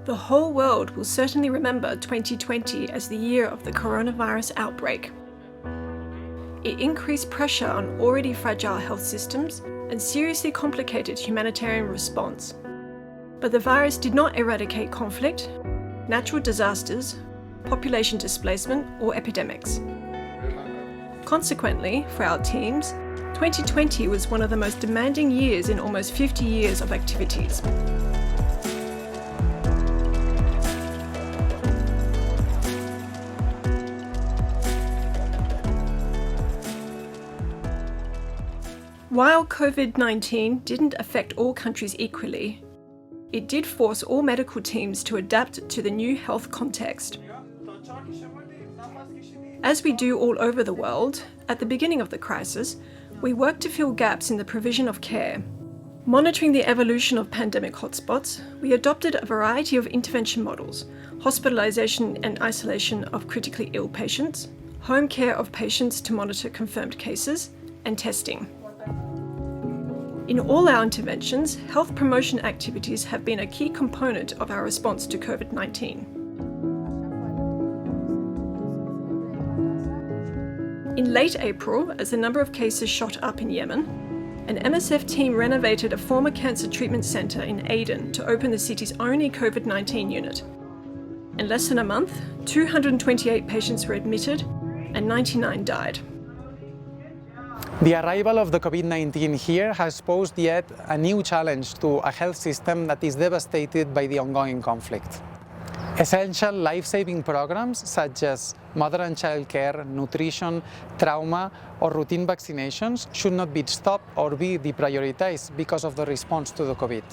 The whole world will certainly remember 2020 as the year of the coronavirus outbreak. It increased pressure on already fragile health systems and seriously complicated humanitarian response. But the virus did not eradicate conflict, natural disasters, population displacement, or epidemics. Consequently, for our teams, 2020 was one of the most demanding years in almost 50 years of activities. While COVID-19 didn't affect all countries equally, it did force all medical teams to adapt to the new health context. As we do all over the world, at the beginning of the crisis, we worked to fill gaps in the provision of care. Monitoring the evolution of pandemic hotspots, we adopted a variety of intervention models: hospitalization and isolation of critically ill patients, home care of patients to monitor confirmed cases, and testing. In all our interventions, health promotion activities have been a key component of our response to COVID-19. In late April, as the number of cases shot up in Yemen, an MSF team renovated a former cancer treatment centre in Aden to open the city's only COVID-19 unit. In less than a month, 228 patients were admitted and 99 died. The arrival of the COVID-19 here has posed yet a new challenge to a health system that is devastated by the ongoing conflict. Essential life-saving programs such as mother and child care, nutrition, trauma, or routine vaccinations should not be stopped or be deprioritized because of the response to the COVID.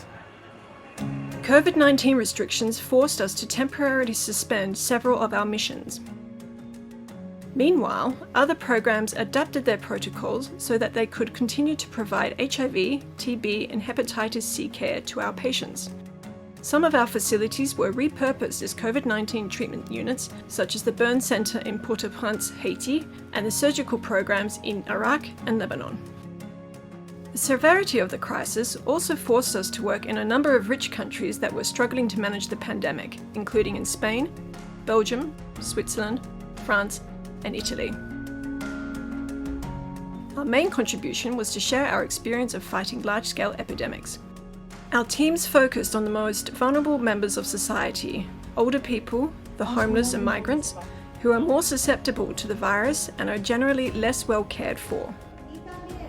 COVID-19 restrictions forced us to temporarily suspend several of our missions. Meanwhile, other programs adapted their protocols so that they could continue to provide HIV, TB, and hepatitis C care to our patients. Some of our facilities were repurposed as COVID-19 treatment units, such as the Burn Center in Port-au-Prince, Haiti, and the surgical programs in Iraq and Lebanon. The severity of the crisis also forced us to work in a number of rich countries that were struggling to manage the pandemic, including in Spain, Belgium, Switzerland, France, and Italy. Our main contribution was to share our experience of fighting large-scale epidemics. Our teams focused on the most vulnerable members of society, older people, the homeless and migrants, who are more susceptible to the virus and are generally less well cared for.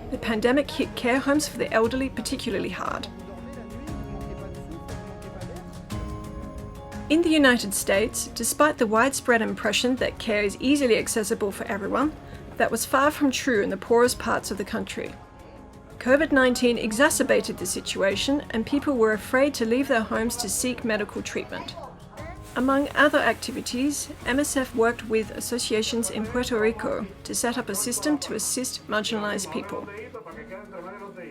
The pandemic hit care homes for the elderly particularly hard. In the United States, despite the widespread impression that care is easily accessible for everyone, that was far from true in the poorest parts of the country. COVID-19 exacerbated the situation and people were afraid to leave their homes to seek medical treatment. Among other activities, MSF worked with associations in Puerto Rico to set up a system to assist marginalized people.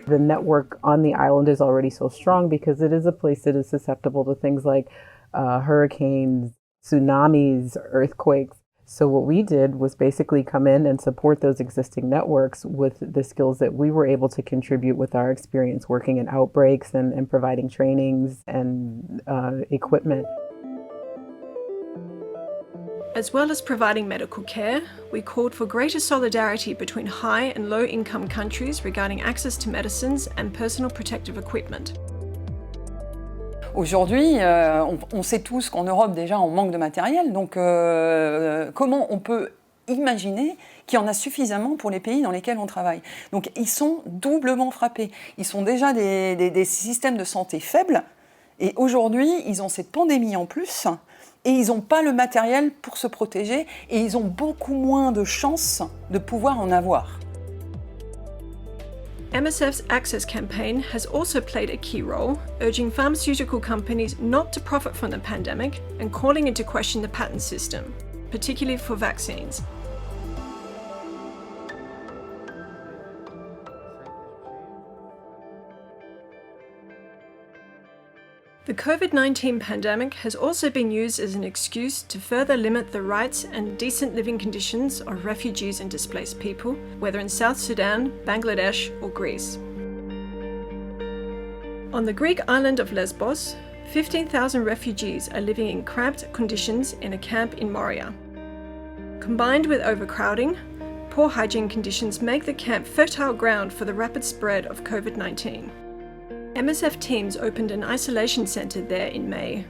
The network on the island is already so strong because it is a place that is susceptible to things like hurricanes, tsunamis, earthquakes. So what we did was basically come in and support those existing networks with the skills that we were able to contribute with our experience working in outbreaks and providing trainings and equipment. As well as providing medical care, we called for greater solidarity between high and low-income countries regarding access to medicines and personal protective equipment. Aujourd'hui, on sait tous qu'en Europe déjà on manque de matériel, donc comment on peut imaginer qu'il y en a suffisamment pour les pays dans lesquels on travaille. Donc ils sont doublement frappés. Ils sont déjà des systèmes de santé faibles et aujourd'hui ils ont cette pandémie en plus et ils n'ont pas le matériel pour se protéger et ils ont beaucoup moins de chances de pouvoir en avoir. MSF's Access campaign has also played a key role, urging pharmaceutical companies not to profit from the pandemic and calling into question the patent system, particularly for vaccines. The COVID-19 pandemic has also been used as an excuse to further limit the rights and decent living conditions of refugees and displaced people, whether in South Sudan, Bangladesh, or Greece. On the Greek island of Lesbos, 15,000 refugees are living in cramped conditions in a camp in Moria. Combined with overcrowding, poor hygiene conditions make the camp fertile ground for the rapid spread of COVID-19. MSF teams opened an isolation centre there in May.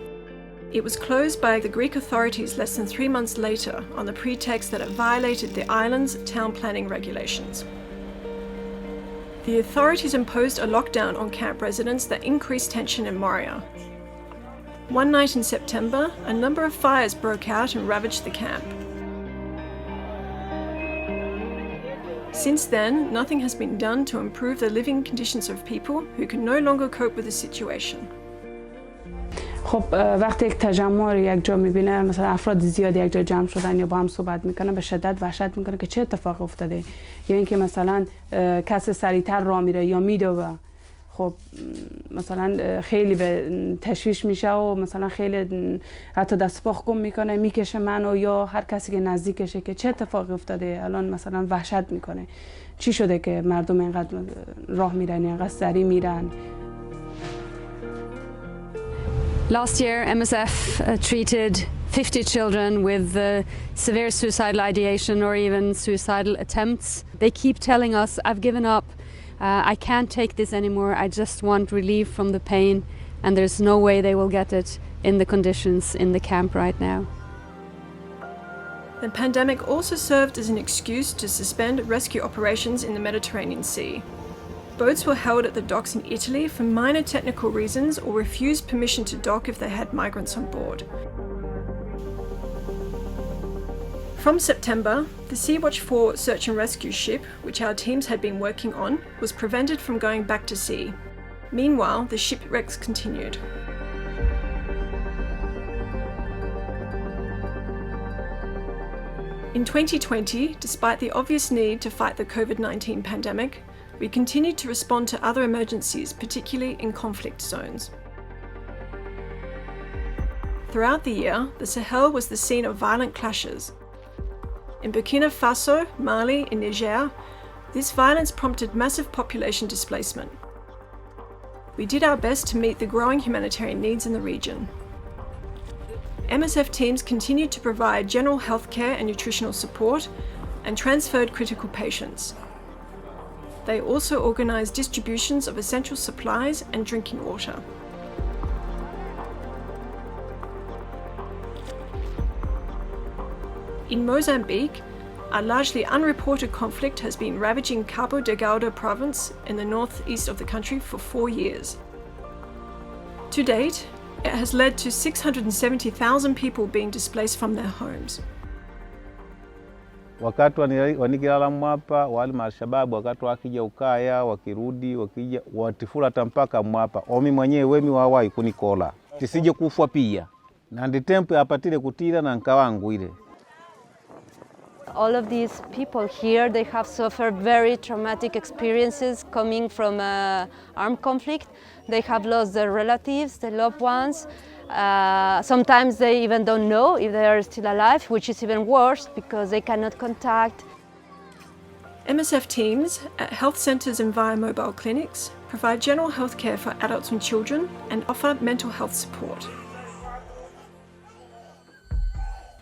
It was closed by the Greek authorities less than 3 months later on the pretext that it violated the island's town planning regulations. The authorities imposed a lockdown on camp residents that increased tension in Moria. One night in September, a number of fires broke out and ravaged the camp. Since then, nothing has been done to improve the living conditions of people who can no longer cope with the situation. خب وقتی یک تجمع یک جا میبینه مثلا افراد زیاد یک جا جمع شدن یا با هم صحبت میکنن به شدت وحشت میکنه که چه اتفاق افتاده یا اینکه مثلا کس سریعتر راه میره یا میدوه خب مثلا خیلی به تشویش میشه و مثلا خیلی حتی دست پا گم میکنه میکشه منو یا هر کسی که نزدیکشه که چه اتفاقی افتاده الان مثلا وحشت میکنه چی شده که مردم اینقدر راه میرن اینقدر سریع میرن. Last year, MSF treated 50 children with severe suicidal ideation or even suicidal attempts. They keep telling us, I've given up, I can't take this anymore, I just want relief from the pain, and there's no way they will get it in the conditions in the camp right now. The pandemic also served as an excuse to suspend rescue operations in the Mediterranean Sea. Boats were held at the docks in Italy for minor technical reasons or refused permission to dock if they had migrants on board. From September, the Sea-Watch 4 search and rescue ship, which our teams had been working on, was prevented from going back to sea. Meanwhile, the shipwrecks continued. In 2020, despite the obvious need to fight the COVID-19 pandemic, we continued to respond to other emergencies, particularly in conflict zones. Throughout the year, the Sahel was the scene of violent clashes. In Burkina Faso, Mali, and Niger, this violence prompted massive population displacement. We did our best to meet the growing humanitarian needs in the region. MSF teams continued to provide general healthcare and nutritional support and transferred critical patients. They also organised distributions of essential supplies and drinking water. In Mozambique, a largely unreported conflict has been ravaging Cabo Delgado province in the northeast of the country for 4 years. To date, it has led to 670,000 people being displaced from their homes. Wakati wanikilala mwapa wale mashababu wakati wakija ukaya wakirudi wakija watifula hata mpaka mwapa omi mwenyewe wemi wawai kunikola tisije kufwa pia na ndi tempo apatile kutira na nkawangu ile. All of these people here, they have suffered very traumatic experiences coming from armed conflict. They have lost their relatives, their loved ones. Sometimes they even don't know if they are still alive, which is even worse because they cannot contact. MSF teams at health centres and via mobile clinics provide general health care for adults and children and offer mental health support.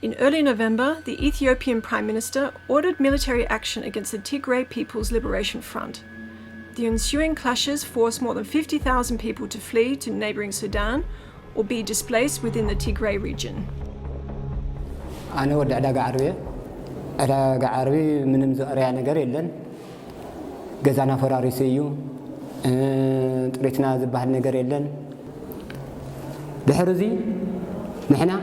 In early November, the Ethiopian Prime Minister ordered military action against the Tigray People's Liberation Front. The ensuing clashes forced more than 50,000 people to flee to neighbouring Sudan or be displaced within the Tigray region. أنا ودي أداق عربي من مزارع نجار يلن جزانا فراري سيو طريتنا ذبح النجار يلن بحرزي نحنا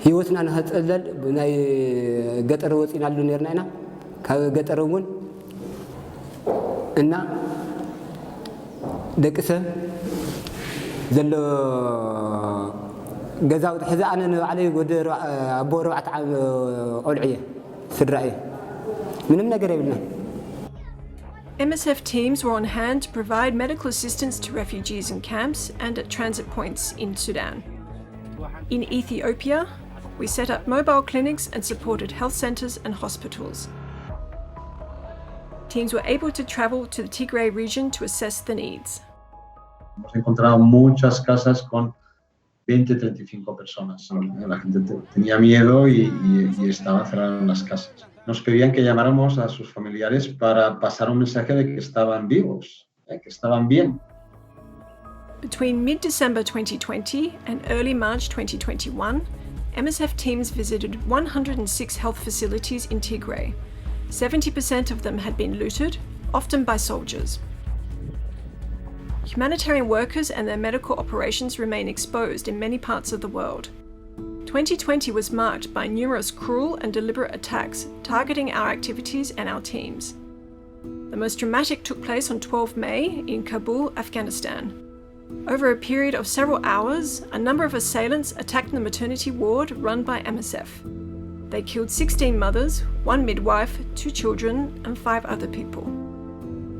هيوتنا نهتقلل بناي قطر وصينا له نيرنا كقطر ون إن دكسة زلو جزاوت حذاء أنا عليه قدر أبو ربعة أولعية سرعية من قريبنا. MSF teams were on hand to provide medical assistance to refugees in camps and at transit points in Sudan. In Ethiopia, we set up mobile clinics and supported health centres and hospitals. Teams were able to travel to the Tigray region to assess the needs. Hemos encontrado muchas casas con 20-35 personas. La gente tenía miedo y estaban cerradas en las casas. Nos pedían que llamáramos a sus familiares para pasar un mensaje de que estaban vivos, que estaban bien. Between mid-December 2020 and early March 2021, MSF teams visited 106 health facilities in Tigray. 70% of them had been looted, often by soldiers. Humanitarian workers and their medical operations remain exposed in many parts of the world. 2020 was marked by numerous cruel and deliberate attacks targeting our activities and our teams. The most dramatic took place on 12 May in Kabul, Afghanistan. Over a period of several hours, a number of assailants attacked the maternity ward run by MSF. They killed 16 mothers, 1 midwife, 2 children, and 5 other people.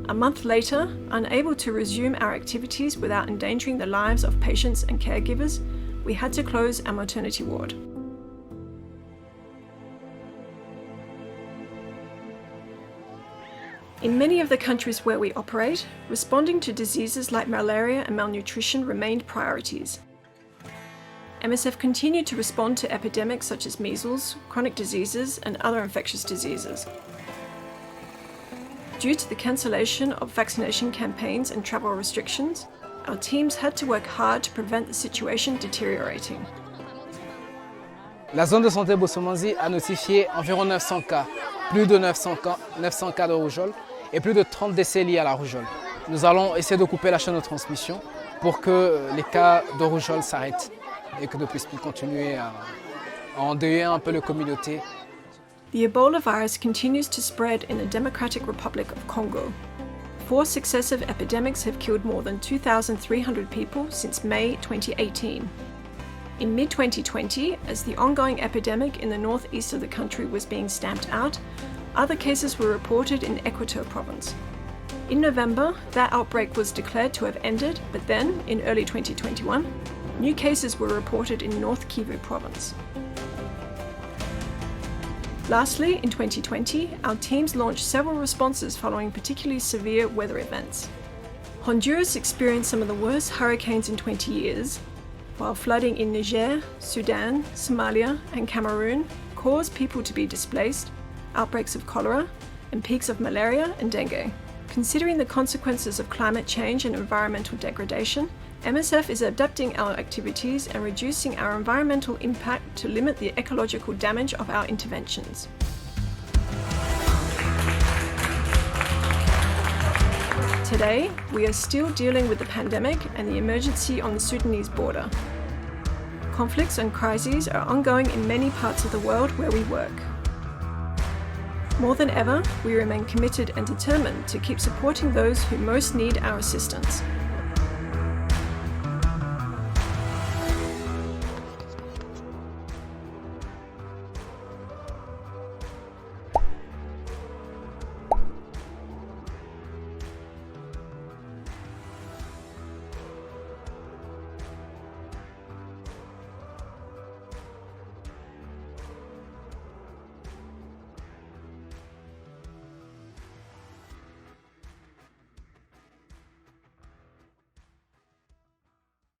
A month later, unable to resume our activities without endangering the lives of patients and caregivers, we had to close our maternity ward. In many of the countries where we operate, responding to diseases like malaria and malnutrition remained priorities. MSF continued to respond to epidemics such as measles, chronic diseases, and other infectious diseases. Due to the cancellation of vaccination campaigns and travel restrictions, our teams had to work hard to prevent the situation deteriorating. La zone de santé Boussomanzi a notifié environ 900 cas, plus de 900 cas de rougeole et plus de 30 décès liés à la rougeole. Nous allons essayer de couper la chaîne de transmission pour que les cas de rougeole s'arrêtent et que ne puissent plus continuer à endeuiller un peu la communauté. The Ebola virus continues to spread in the Democratic Republic of Congo. 4 successive epidemics have killed more than 2,300 people since May 2018. In mid-2020, as the ongoing epidemic in the northeast of the country was being stamped out, other cases were reported in Equateur province. In November, that outbreak was declared to have ended, but then, in early 2021, new cases were reported in North Kivu province. Lastly, in 2020, our teams launched several responses following particularly severe weather events. Honduras experienced some of the worst hurricanes in 20 years, while flooding in Niger, Sudan, Somalia, and Cameroon caused people to be displaced, outbreaks of cholera, and peaks of malaria and dengue. Considering the consequences of climate change and environmental degradation, MSF is adapting our activities and reducing our environmental impact to limit the ecological damage of our interventions. Today, we are still dealing with the pandemic and the emergency on the Sudanese border. Conflicts and crises are ongoing in many parts of the world where we work. More than ever, we remain committed and determined to keep supporting those who most need our assistance.